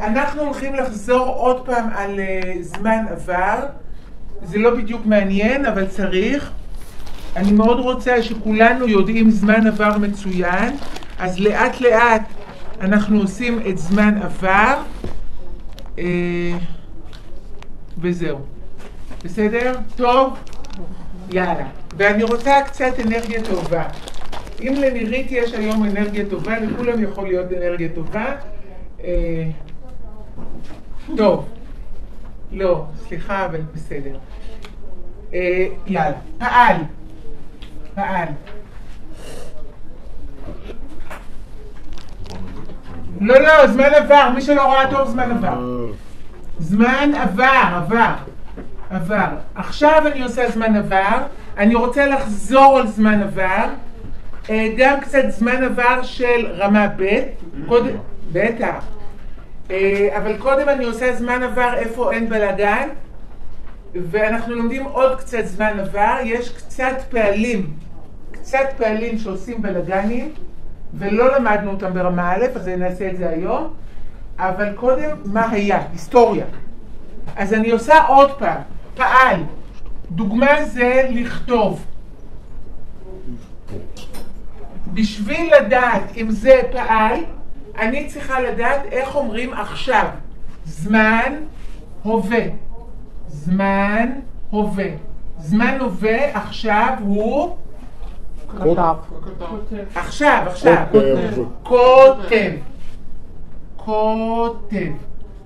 אנחנו הולכים לחזור עוד פעם על זמן עבר. זה לא בדיוק מעניין, אבל צריך. אני מאוד רוצה שכולנו יודעים זמן עבר מצוין, אז לאט לאט אנחנו עושים את זמן עבר, וזהו. בסדר? טוב? יאללה. ואני רוצה קצת אנרגיה טובה. אם לנירית יש היום אנרגיה טובה, לכולם יכול להיות אנרגיה טובה. טוב. לא, סליחה, אבל בסדר. יאללה. פעל. לא, זמן עבר. מי שלא ראה טוב, זמן עבר. זמן עבר. עכשיו אני עושה זמן עבר. אני רוצה לחזור על זמן עבר. גם קצת זמן עבר של רמה ב', קודם, בטח. אבל קודם אני עושה זמן עבר איפה אין בלגן. ואנחנו לומדים עוד קצת זמן עבר. יש קצת פעלים שעושים בלגנים, ולא למדנו אותם ברמה א', אז נעשה את זה היום. אבל קודם, מה היה? היסטוריה. אז אני עושה עוד פעם, פעל. דוגמה זה לכתוב. בשביל לדעת אם זה פעל, אני צריכה לדעת איך אומרים עכשיו. זמן הווה. זמן הווה עכשיו הוא עכשיו. כותב.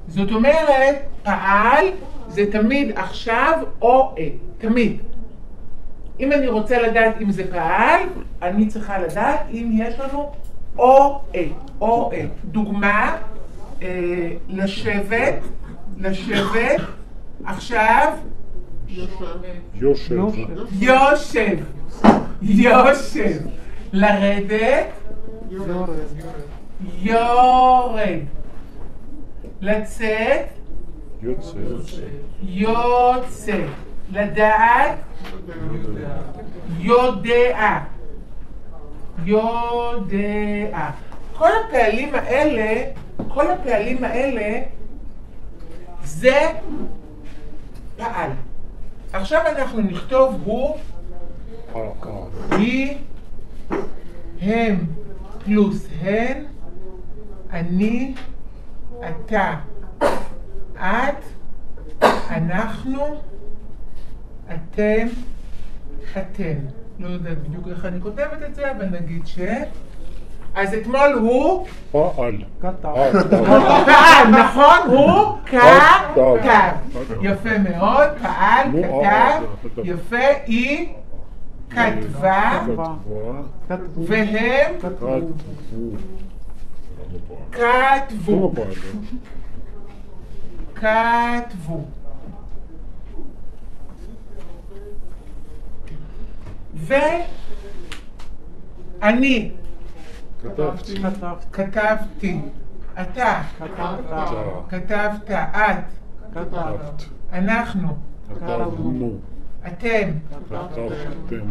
זאת אומרת, פעל זה תמיד עכשיו או תמיד. אם אני רוצה לדעת אם זה פעל, אני צריכה לדעת אם יש לנו או דוגמה, לשבת, עכשיו, יושב, לרדת, יורד, לצאת, יוצא, לדעת, יודע. כל הפעלים האלה זה פעל. עכשיו אנחנו נכתוב הוא, היא, הם פלוס הן, אני, אתה, את, אנחנו, אתם, אתן. לא יודעת בדיוק איך אני כותבת את זה, אבל נגיד אז אתמול הוא פעל. נכון? הוא כתב. יפה מאוד, פעל, כתב. יפה, היא כתבה. והם כתבו. ואני כתבתי. אתה כתבת. את כתבת. אנחנו כתבנו. אתם כתבתם.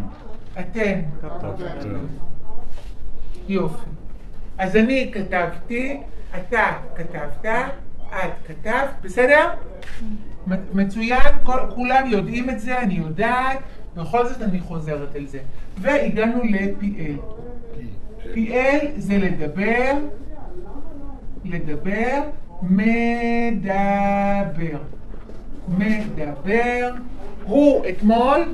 כתבתם. יופי. אז אני כתבתי, אתה כתבת, את כתבת, בסדר? מצוין, כולם יודעים את זה, אני יודעת, בכל זאת אני חוזרת על זה. והגענו לפעל. פעל זה לדבר, מדבר. הוא אתמול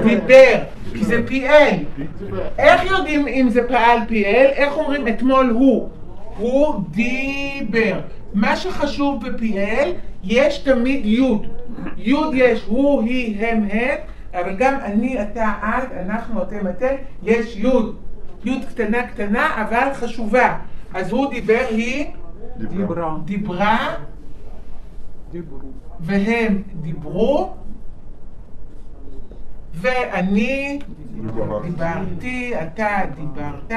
דיבר, כי זה פעל. איך יודעים אם זה פעל פעל? איך אומרים אתמול הוא דיבר. מה שחשוב בפעל, יש תמיד יוד. יוד יש הוא, היא, הם, הן, אבל גם אני, אתה, את, אנחנו, אתם, יש יוד. יוד קטנה, אבל חשובה. אז הוא דיבר, היא דיברה, והם דיברו, ואני דיברתי, אתה דיברת,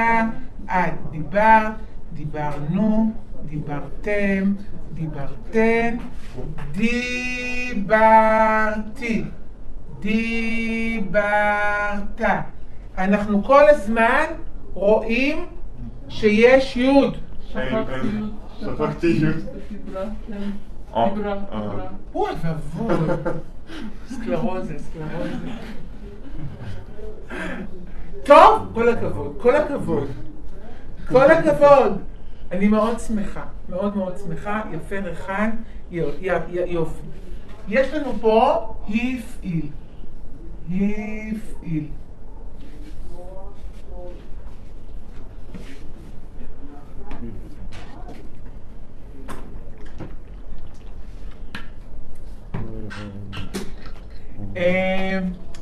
את דיברת, דיברנו, דיברתם, דיברתן, דיברת. אנחנו כל הזמן רואים שיש יוד. שפקתי י'. דיברה. אוי ואבוי. סקלרוזה. טוב, כל הכבוד. אני מאוד שמחה, מאוד שמחה, יפה ריחן, יופי. יש לנו פה הפעיל.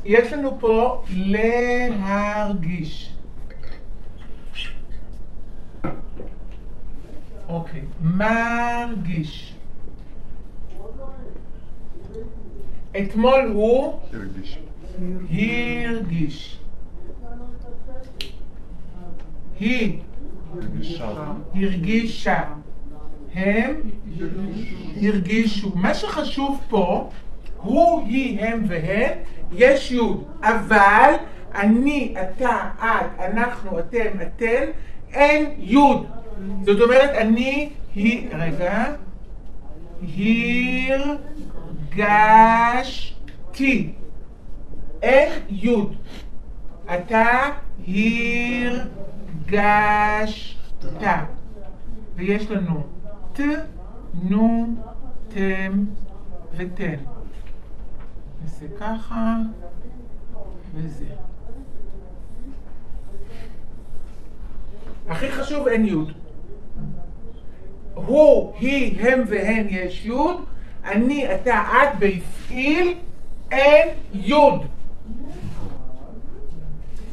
יש לנו פה להרגיש. אוקיי, מרגיש. אתמול הוא הרגיש. היא הרגישה. הם הרגישו. מה שחשוב פה הוא, היא, הם והן, יש י', אבל אני, אתה, את, אנחנו, אתם, אתן, אין י'. זאת אומרת, אני, היא, רגע, הרגשתי, אין י'. אתה הרגשת. ויש לנו ת, נו, תם ותן. וזה ככה, וזה. הכי חשוב, אין י'. הוא, היא, הם והן יש י'. אני, אתה, את, בהפעיל, אין י'.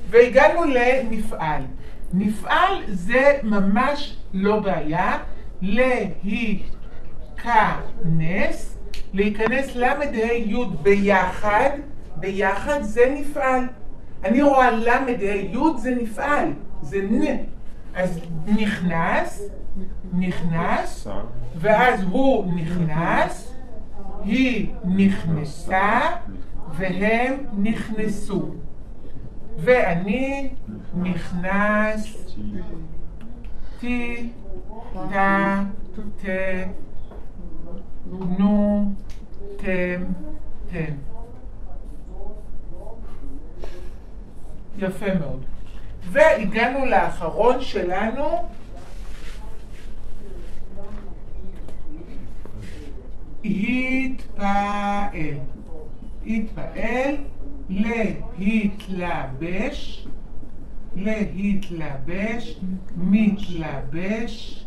והגענו לנפעל. נפעל זה ממש לא בעיה. להיכנס, להיכנס למד י' ביחד, ביחד זה נפעל. אני רואה למד י' זה נפעל, זה נ. אז נכנס, ואז הוא נכנס, היא נכנסה, והם נכנסו. ואני נכנס, תי, תה, תה, נו, תם, תן. יפה מאוד. והגענו לאחרון שלנו. התפעל. התפעל, להתלבש, להתלבש, מתלבש,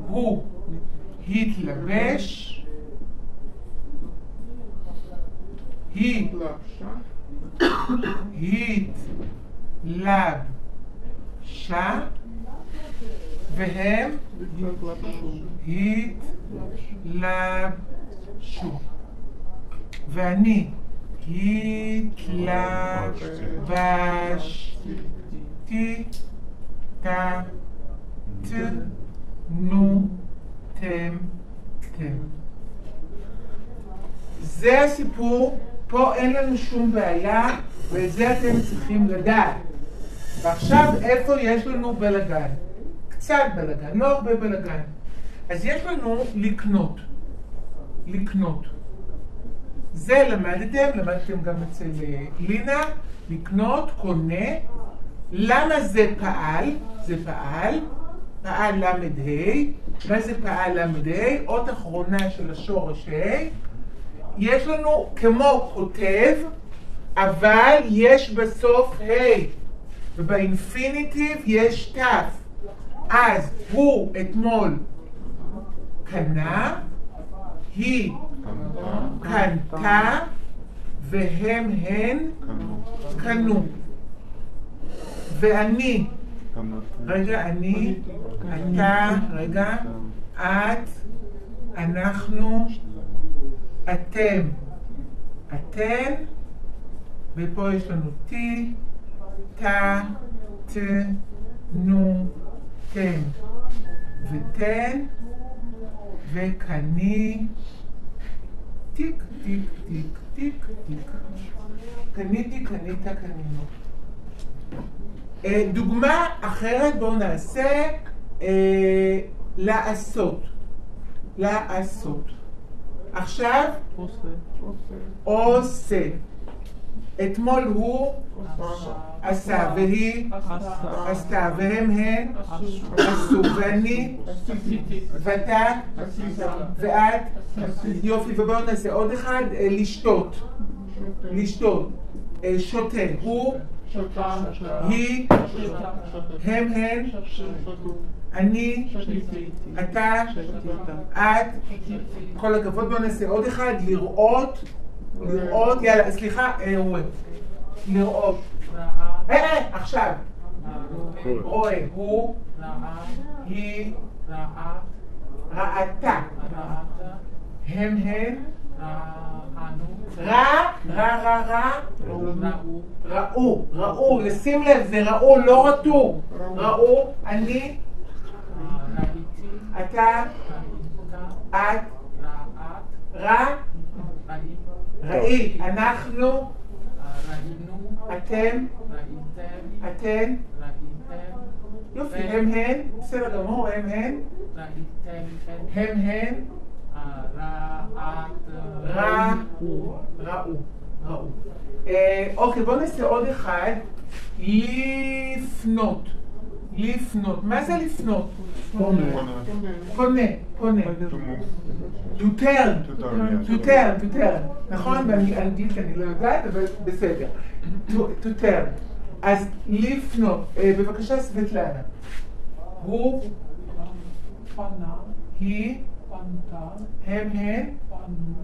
הוא התלבש, היא התלבשה, והם התלבשו. ואני התלבשתי, תה, ת, נו, תם, תם. זה הסיפור, פה אין לנו שום בעיה, ואת זה אתם צריכים לדעת. ועכשיו איפה יש לנו בלגן? קצת בלגן, לא הרבה בלגן. אז יש לנו לקנות. לקנות. זה למדתם גם אצל לינה, לקנות, קונה. למה זה פעל? זה פעל למד ה'. מה זה פעל למד ה'? אות אחרונה של השורש ה'. יש לנו כמו כותב, אבל יש בסוף ה'. ובאינפיניטיב יש תף. אז הוא אתמול קנה, היא קנתה, והם הן קנו. ואני, אני, אתה, את, אנחנו, אתם, אתן, ופה יש לנו תי, תה, ת, נו, תן, ותן, וקני, טיק, טיק, טיק, טיק, טיק. קניתי, קנית, קנינו. דוגמה אחרת, בואו נעשה לעשות. לעשות. עכשיו, עושה. אתמול הוא עשה, והיא עשתה, והם הן עשו, ואני ואתה ואת. יופי, ובואו נעשה עוד אחד, לשתות. לשתות. שותה. הוא, היא, הם הן, אני, אתה, את. כל הכבוד. בואו נעשה עוד אחד, לראות. לראות, יאללה, סליחה, לראות. עכשיו. רואה, הוא, היא, ראתה, הם הן, ראו, לשים לב, זה ראו, לא רטו. ראו, אני, אתה, את, ראי, אנחנו, אתם, אתן, יופי, הם הן, בסדר גמור, הם הן, הם הן, ראו. אוקיי, בואו נעשה עוד אחד, לפנות. לפנות, מה זה לפנות? פונה. To turn. נכון? באנגלית אני לא יודעת, אבל בסדר. To turn. אז לפנות. בבקשה, סבטלנה. הוא, פנה, היא, פנתה, הם הן, פנו,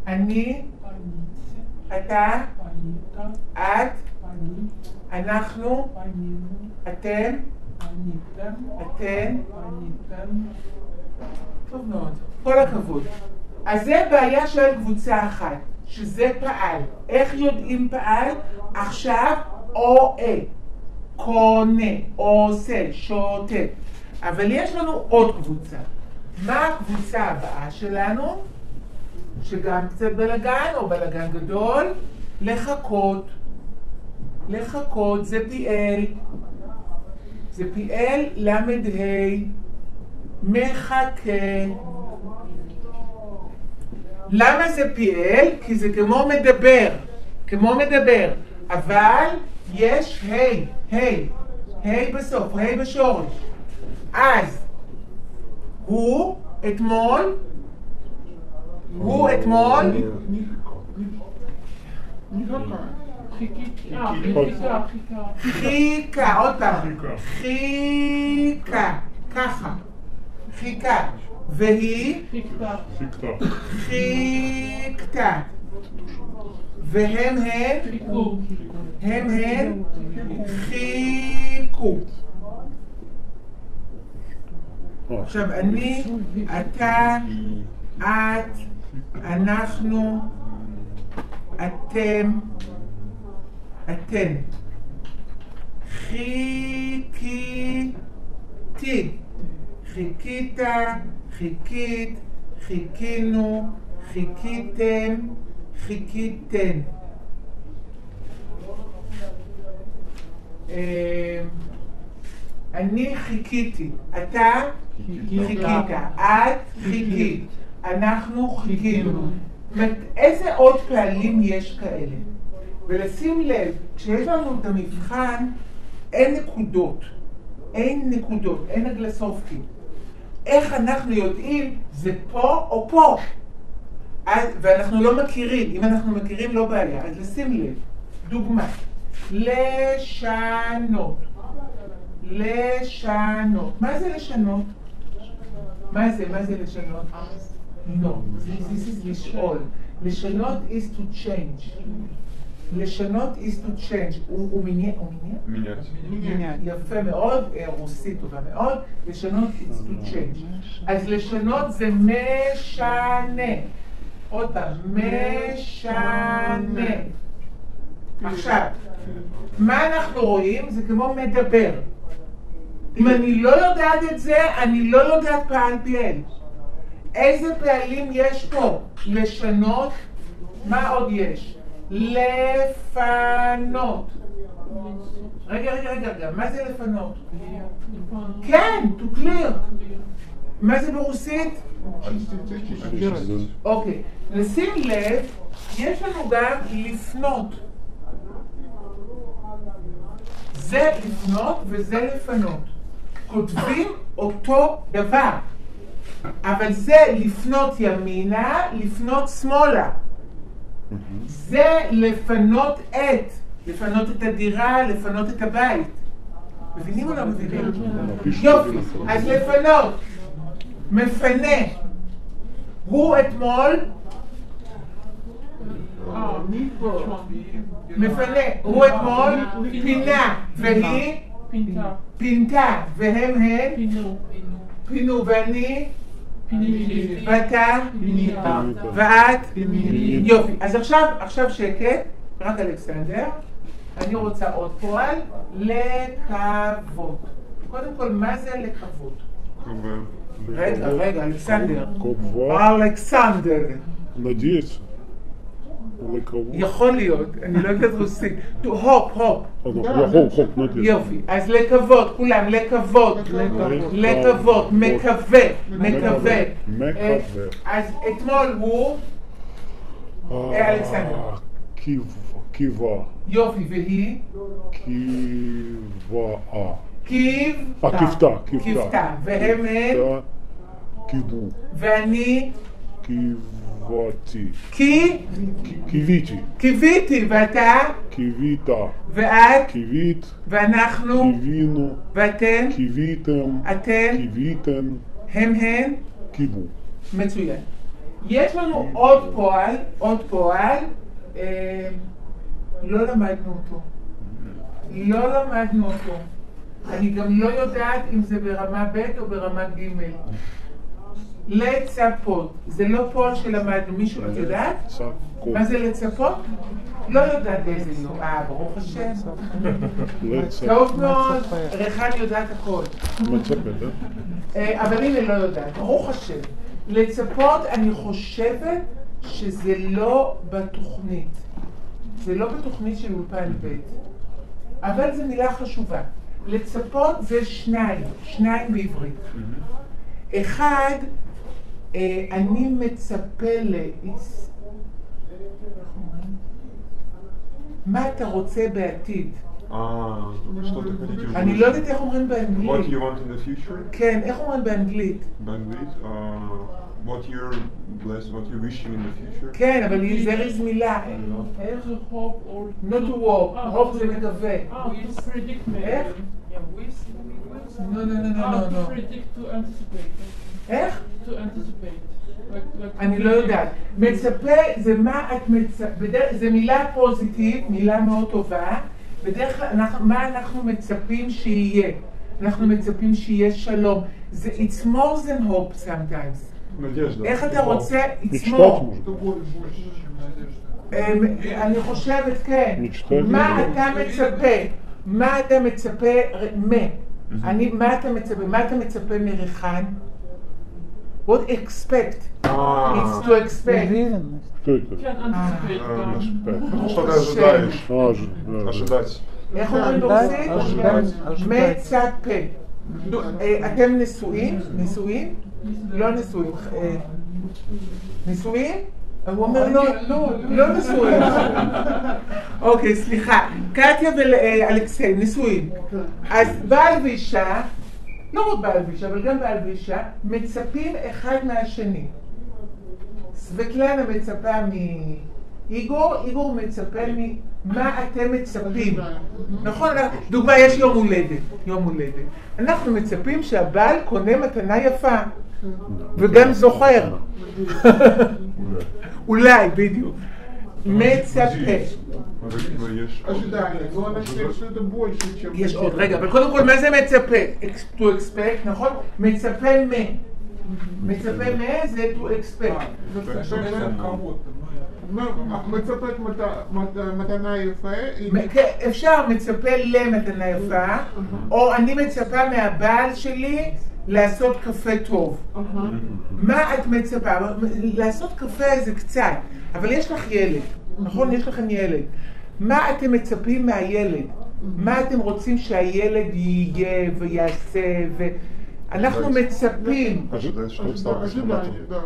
אני, פנית, אתה, פנית, את, פנית, אנחנו, פנינו, אתם, פניתם, אתן. פניתם. טוב מאוד, כל הכבוד. אז זה בעיה של קבוצה אחת, שזה פעל. איך יודעים פעל? עכשיו רואה, קונה, עושה, שותה. אבל יש לנו עוד קבוצה. מה הקבוצה הבאה שלנו? שגם קצת בלגן או בלגן גדול, לחכות. לחכות זה פיאל. זה פיאל למד ה' מחכה. למה זה פיאל? כי זה כמו מדבר. אבל יש ה' בסוף, ה' בשורש. אז הוא אתמול, חיכה, עוד פעם, חיכה, והיא חיכתה, והם הן חיכו. עכשיו אני, אתה, את, אנחנו, אתם, אתן. חיכיתי, חיכית, חיכית, חיכינו, חיכיתם, חיכיתן. אני חיכיתי, אתה חיכית, את חיכית, אנחנו חיכינו. איזה עוד פעלים יש כאלה? ולשים לב, כשיש לנו את המבחן, אין נקודות, אין אגלסופקים. איך אנחנו יודעים זה פה או פה? ואנחנו לא מכירים, אם אנחנו מכירים לא בעיה, אז לשים לב. דוגמה, לשנות. מה זה לשנות? מה זה לשנות? No, this is לשאול. לשנות is to change. לשנות is to change. הוא מניע? יפה מאוד, רוסית טובה מאוד. לשנות is to change. אז לשנות זה משנה. עוד פעם, משנה. עכשיו, מה אנחנו רואים? זה כמו מדבר. אם אני לא יודעת את זה, אני לא יודעת פעל פיאל. איזה פעלים יש פה? לשנות. מה עוד יש? לפנות. רגע, מה זה לפנות? כן, to clear. מה זה ברוסית? אוקיי, לשים לב, יש לנו גם לפנות. זה לפנות וזה לפנות. כותבים אותו דבר. אבל זה לפנות ימינה, לפנות שמאלה. זה לפנות לפנות את הדירה, לפנות את הבית. מבינים או לא מבינים? יופי, אז לפנות. מפנה. הוא אתמול מפנה. הוא אתמול פינה והיא פינתה והם פינו ואני ואתה ואת. יופי, אז עכשיו שקט, רק אלכסנדר. אני רוצה עוד פועל, לקוות. קודם כל, מה זה לקוות? רגע, אלכסנדר. אלכסנדר. Надеяться. לקוות. יכול להיות, אני לא יודעת רוסית. הופ. הופ, נדיר. יופי, אז לקוות, כולם, לקוות, מקווה. אז אתמול הוא, אלכסנדר. קיבה. יופי, והיא? קיבה. כיבתה. והם? קיבו. ואני? קיוויתי. קיוויתי, ואתה? קיוויתה. ואת? קיווית. ואנחנו? קיווינו. ואתם? קיוויתם. אתם? קיוויתם. הם? קיבו. מצוין. יש לנו עוד פועל, לא למדנו אותו. אני גם לא יודעת אם זה ברמה ב' או ברמה ג'. לצפות. זה לא פועל שלמדנו. מישהו את יודעת? מה זה לצפות? לא יודעת איזה לא. ברוך השם. טוב מאוד. ריחן יודעת הכל. אבל הנה לא יודעת. ברוך השם. לצפות, אני חושבת שזה לא בתוכנית. זה לא בתוכנית של אולפן ב'. אבל זו מילה חשובה. לצפות זה שניים בעברית. אחד, אני מצפה מה אתה רוצה בעתיד? אני לא יודעת איך אומרים באנגלית. What you want in the future? כן, איך אומרים באנגלית? באנגלית? What you're wishing in the future? כן, אבל there is מילה. איך זה hope or... not to hope. hope זה מקווה. to predict maybe. איך? No. To predict, to anticipate. איך? To anticipate. אני לא יודעת. מצפה זה מה את מצפה, זה מילה פוזיטיב, מילה מאוד טובה. בדרך כלל, מה אנחנו מצפים שיהיה? אנחנו מצפים שיהיה שלום. זה it's more than hope sometimes. איך אתה רוצה? it's more. אני חושבת, כן. מה אתה מצפה? מה אתה מצפה מריחן? What expect? It's to expect. Can anticipate. Что-то ожидаешь. Ожидать. איך אומרים ברוסית? מצפה. אתם נשואים? לא נשואים. נשואים? הוא אומר לא נשואים. אוקיי, סליחה. קטיה ואלכסי, נשואים. אז בעל ואישה, לא רק בעל ואישה, אבל גם בעל ואישה, מצפים אחד מהשני. סבטלנה מצפה מאיגור מצפה ממה אתם מצפים. נכון, דוגמה, יש יום הולדת. אנחנו מצפים שהבעל קונה מתנה יפה, וגם זוכר. אולי, בדיוק. מצפה. יש עוד, רגע, אבל קודם כל, מה זה מצפה? To expect, נכון? מצפה זה to expect. מצפת מתנה יפה? אפשר, מצפה למתנה יפה, או אני מצפה מהבעל שלי לעשות קפה טוב. מה את מצפה? לעשות קפה זה קצת, אבל יש לך ילד, נכון? יש לכם ילד. מה אתם מצפים מהילד? מה אתם רוצים שהילד יהיה ויעשה, אנחנו מצפים Ожидать, что встал с Да.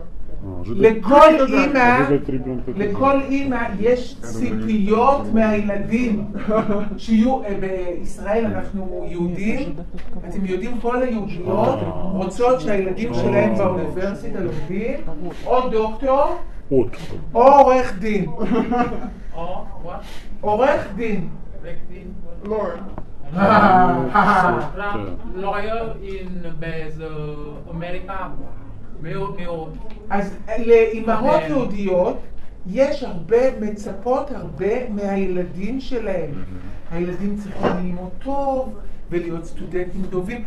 לכל אימא יש ציפיות מהילדים שיהיו בישראל. אנחנו יהודים, אתם יודעים, כל היהודיות רוצות שהילדים שלהם באוניברסיטה לומדים או דוקטור או עורך דין. עורך דין. Lord. lawyer in אמריקה מאוד מאוד. אז לאימהות יהודיות יש הרבה מצפות, הרבה מהילדים שלהם. הילדים צריכים ללמוד טוב ולהיות סטודנטים טובים.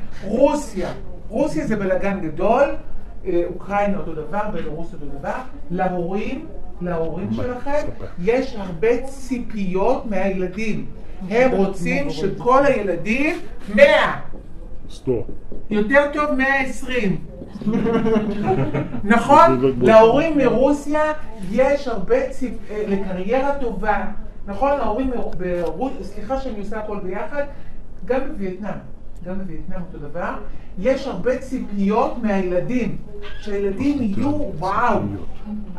רוסיה זה בלגן גדול, אוקראינה אותו דבר, בלרוס אותו דבר. להורים שלכם יש הרבה ציפיות מהילדים. הם רוצים שכל הילדים 100. יותר טוב 120. נכון? להורים מרוסיה יש הרבה לקריירה טובה. נכון? ההורים סליחה שאני עושה הכל ביחד, גם בווייטנאם אותו דבר. יש הרבה ציפיות מהילדים, שהילדים יהיו וואו.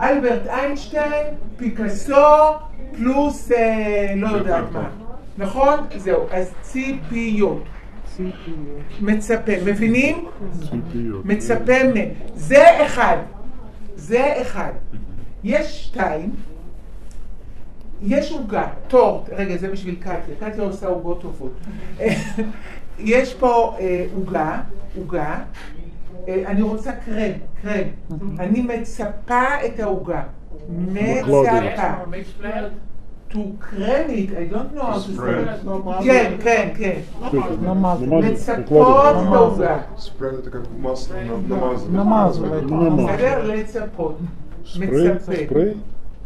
אלברט איינשטיין, פיקאסו, פלוס לא יודעת מה. נכון? זהו, אז ציפיות. מצפה, מבינים? מצפה זה אחד. יש 2. יש עוגה, טורט, רגע, זה בשביל קטיה עושה עוגות טובות. יש פה עוגה, אני רוצה קרם. אני מצפה את העוגה. מצפה. To creme it, I don't know how to say it. כן. לצפות בעוגה. Spread это как масло намазывать. בסדר? לצפות. מצפה.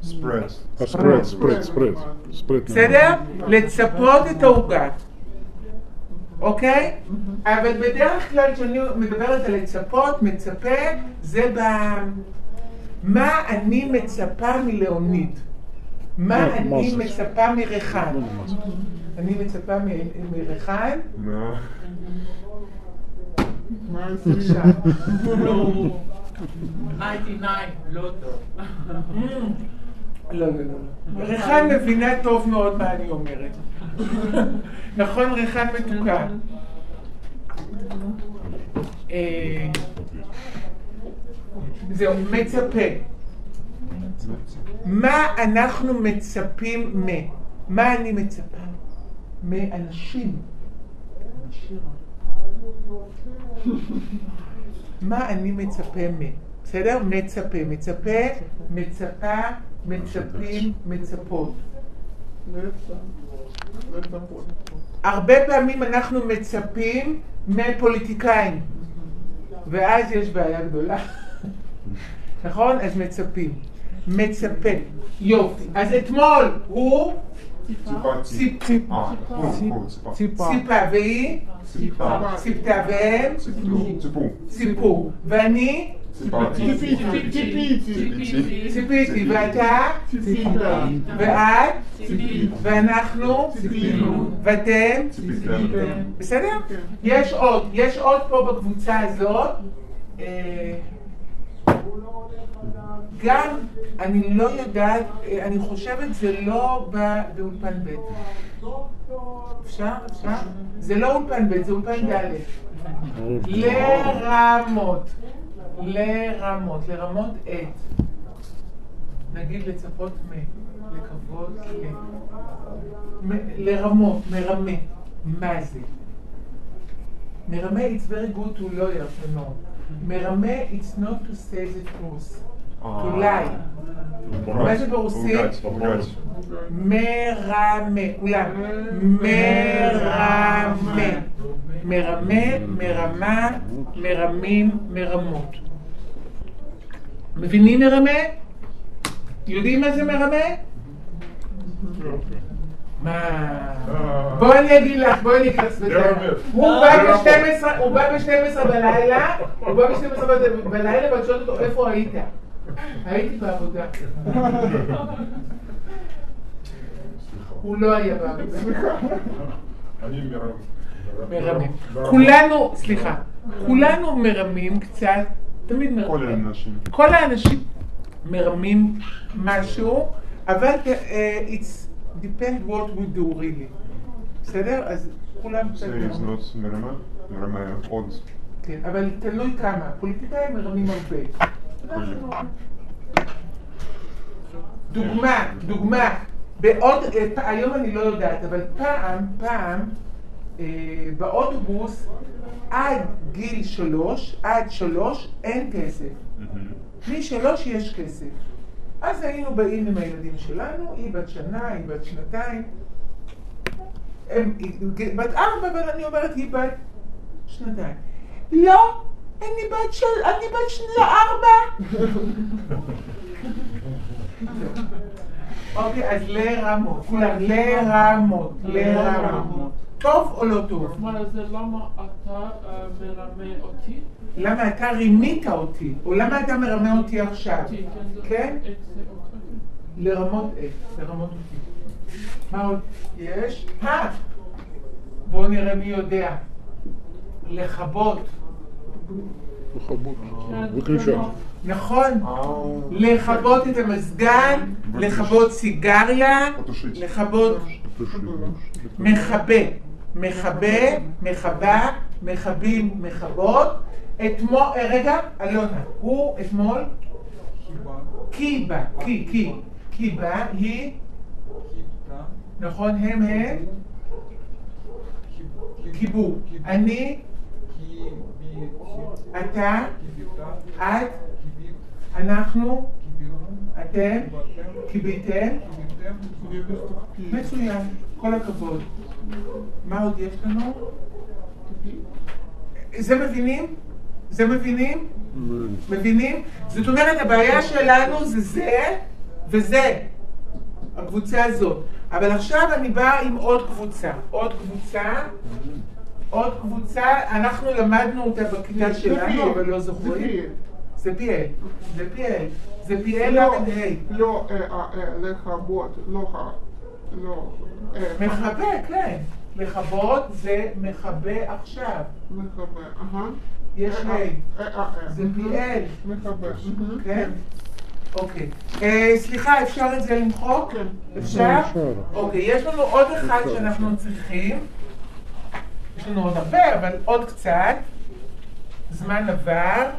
Spread. בסדר? לצפות את העוגה. אוקיי? אבל בדרך כלל כשאני מדברת על לצפות, מצפה, זה מה אני מצפה מלאוניד. מה אני מצפה מרחן? אני מצפה מרחן? מה עושים? לא. 99, לא טוב. לא. רחן מבינה טוב מאוד מה אני אומרת. נכון, רחן מתוקה. זהו, מצפה. מה אנחנו מצפים מה אני מצפה? מאנשים. מה אני מצפה בסדר? מצפה, מצפים, מצפות. הרבה פעמים אנחנו מצפים מפוליטיקאים, ואז יש בעיה גדולה. נכון? אז מצפה. יופי. אז אתמול הוא ציפה והיא ציפתה והם ציפו ואני ציפיתי ואתה ואת ואנחנו ואתם. בסדר? יש עוד פה בקבוצה הזאת. גם אני לא יודעת, אני חושבת זה לא באולפן ב'. אפשר? זה לא אולפן ב', זה אולפן ד'. לרמות את. נגיד לצפות לקוות לרמות, מרמה. מה זה? מרמה, it's very good to lawyer to know. מרמה, it's not to say the truth. to lie. מה זה ברוסית? מרמה. אולי. מרמה, מרמה, מרמים, מרמות. מבינים מרמה? יודעים מה זה מרמה? מה? בואי אני אגיד לך, בואי נקרץ בזה. הוא בא ב-12 בלילה, ואת שואלת אותו, איפה היית? הייתי בעבודה. הוא לא היה בעבודה. אני מרמים. כולנו, סליחה, כולנו מרמים קצת, תמיד כל מרמים. האנשים. כל האנשים מרמים משהו, אבל it's depend what we do really. בסדר? אז כולם קצת Say is מרמים. not מרמה, מרמה עוד. כן, אבל תלוי כמה. פוליטיקאים מרמים הרבה. דוגמה, היום אני לא יודעת, אבל פעם, באוטובוס עד גיל 3 אין כסף. מ3 יש כסף. אז היינו באים עם הילדים שלנו, היא בת שנה, היא בת שנתיים. בת 4, אבל אני אומרת, היא בת שנתיים. לא, אני בת 4. אוקיי, אז לרמות, כולם לרמות. טוב או לא טוב? מה זה למה אתה מרמה אותי? למה אתה רימית אותי, או למה אתה מרמה אותי עכשיו? כן? לרמות אותי. מה עוד יש? בואו נראה מי יודע. לכבות. בבקשה. נכון, לכבות את המזגן, לכבות סיגריה, לכבות מכבים, מכבות. אתמול, רגע, אלונה, הוא אתמול קיבה, היא, נכון, הם, קיבו, אני, אתה, את, אנחנו, אתם, קיביתם, מצוין, כל הכבוד. מה עוד יש לנו? זה מבינים? מבינים? זאת אומרת, הבעיה שלנו זה זה וזה, הקבוצה הזאת. אבל עכשיו אני באה עם עוד קבוצה, אנחנו למדנו אותה בכיתה שלנו, אבל לא זוכרים. זה PL למד ה'. לא, לכבות, לא. מכבה, כן. לכבות זה מכבה עכשיו. מכבה, יש ה'. זה PL. מכבה. כן? אוקיי. סליחה, אפשר את זה למחוק? כן. אפשר? אוקיי, יש לנו עוד אחד שאנחנו צריכים. יש לנו עוד הרבה, אבל עוד קצת. זמן עבר.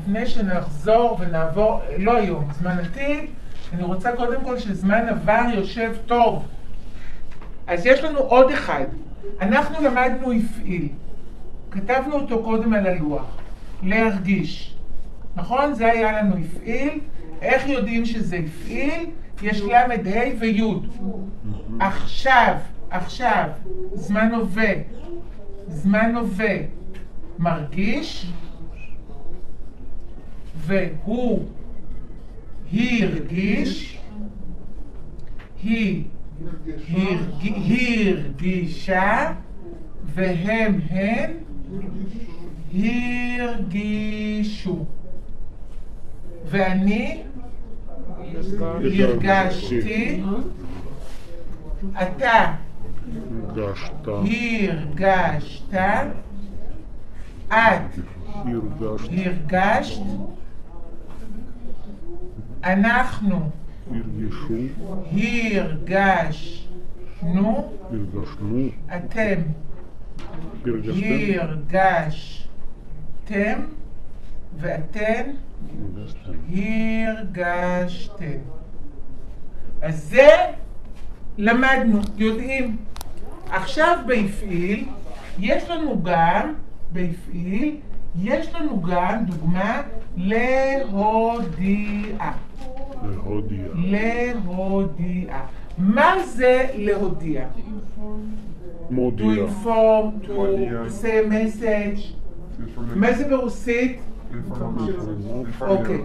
לפני שנחזור ונעבור, לא היום, זמן עתיד, אני רוצה קודם כל שזמן עבר יושב טוב. אז יש לנו עוד אחד. אנחנו למדנו הפעיל. כתבנו אותו קודם על הלוח. להרגיש. נכון? זה היה לנו הפעיל. איך יודעים שזה הפעיל? יש למד ה' וי'. עכשיו, זמן הווה. מרגיש. והוא הרגיש, היא הרגישה, והם הרגישו. ואני הרגשתי, אתה הרגשת, את הרגשת, אנחנו הרגשנו, אתם הרגשתם, ואתן הרגשתם. אז זה למדנו, יודעים. עכשיו בהפעיל, יש לנו גם דוגמה להודיע. מה זה להודיע? מודיע. To inform, to say a message. מה זה ברוסית? אוקיי.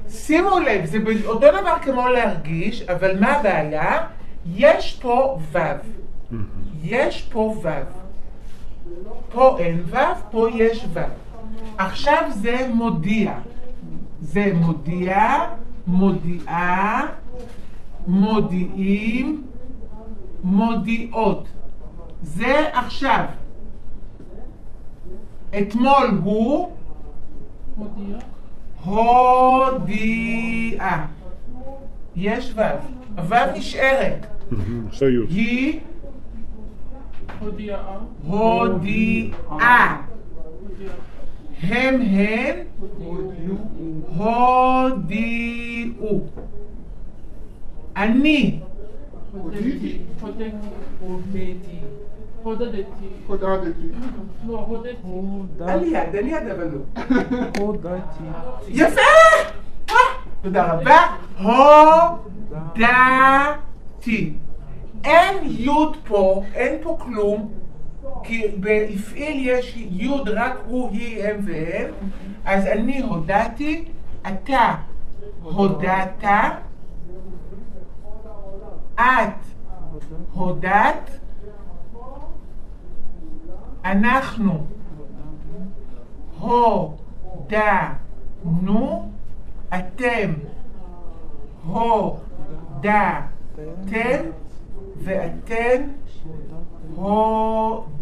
שימו לב, זה אותו דבר כמו להרגיש, אבל מה הבעיה? יש פה ו'. פה אין ו', פה יש ו'. עכשיו זה מודיע. מודיעה, מודיעים, מודיעות. זה עכשיו. אתמול הוא הודיע. הודיעה. יש וו. הוו נשארת. סיוט. היא הודיעה. הודיעה. הם הן הודיעו. אני הודיתי. הודיתי. הודדתי. הודדתי. לא, הודיתי. אין יד אבל לא. הודעתי. יפה! תודה רבה. הודעתי. אין יוד פה, אין פה כלום, כי בהפעיל יש יוד רק הוא, היא, הם והם. אז אני הודעתי, אתה הודעת, את הודעת, אנחנו הודענו, אתם הודעתם ואתן הודעתן.